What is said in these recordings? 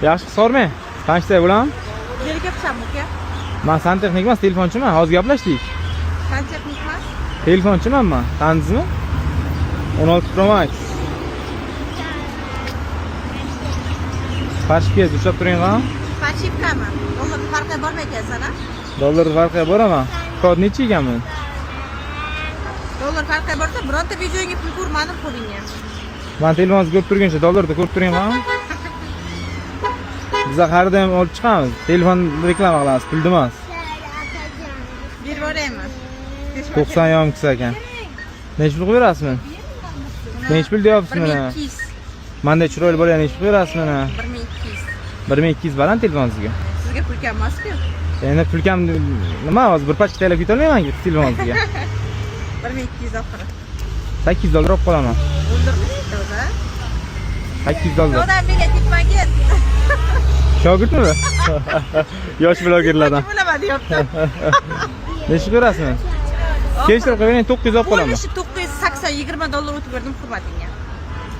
Yaxshi sormang. Qancha bo'laman? Yerga pisam uka. Men santexnik emas, telefonchiman. Hozir gaplashdik. Qancha qilmas? Telefonchiman men. Tanidingizmi? 16 Pro Max. Parshibga ushlab turing ha? Parshibkami? Dollar farqi bormi ekan sana? Dollar farqi boraman. Kod necha ekanman? Dollar farqi borsa, bironta videoga pul ko'rmadim qo'lingga. Men telefoningizni ko'rib turguncha dollarda ko'rib turing ha? Biz har doim olib chiqamiz. Telefon reklama qilamiz, pulda emas. Berib yuboraymi? 90 yomkis ekan. Necha pul qo'yib berasizmi? Necha pul deyapsiz mana? 1200. Menda chiroyli bola necha pul qo'yib berasiz mana? 1200. 1200 baland telefoningizga. Sizga pul kam emas-ku. Endi pulkam nima hozir bir pachka taylab ketolmayman-ku telefoningizga. 1200 oxiri. 800 dollar olib qolaman. O'ldirishdi o'zi. 800 dollar. Odam menga ketmagin. Shogirdmi? Yosh blogerlardan. Bo'laman deyapti. Necha ko'rasizmi? Kechirib qo'ying, 900 olib qolaman. Bo'lishi 980 20 dollar o'tib berdim hurmatingga.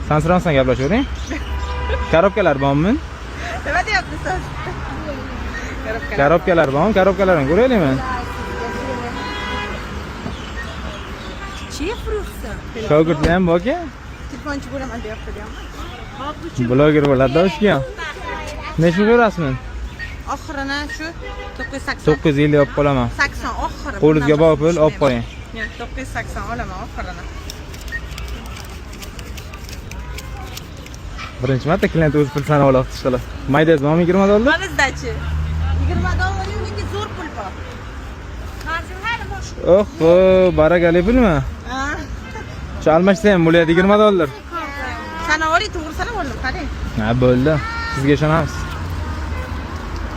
Sansironsdan gaplashavering. Korobkalar bormi? Nima deyapsiz siz? Korobkalar bormi? Korobkalarni ko'raylikmi? Chefruxsa. Shogirdlar ham borki? Telefonchi bo'laman deyapti deyapman. Bloger bo'ladi o'shga. Necha ko'rasizmi? Oxirini shu 980. 950 olib qolaman. 80 oxiri. Qo'lingizga bor pul olib qo'ying. Yo'q, 980 olaman oxirini. Birinchi marta klient o'z pul sanab olib chiqadi. Maydangiz bormi 20 dollar? Mana sizdachi. 20 dollar uniki zo'r pul bor. Qarzinglar bosh. Oho, barakali pulmi? Ha. Shu almashsa ham bo'ladi 20 dollar. Sana oling, to'g'ri sanab oldim, qarang. Ha, bo'ldi. Sizga ishonamiz.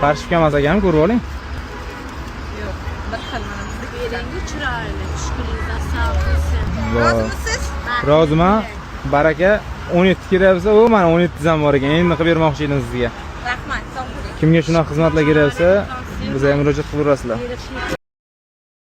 Parshibga emas ekan, ko'rib oling. Yo'q, bir xil mana bizdagi Erengi chiroyli, shukuringizdan sog' bo'lsin. rozimisiz? Roziman. Baraka 17 keraksa, u mana 17 dan bor ekan. Endi qilib bermoqchi edim sizga. Rahmat, sog' bo'ling. Kimga shunaqa xizmatlar keraksa, bizga murojaat qilaverasizlar.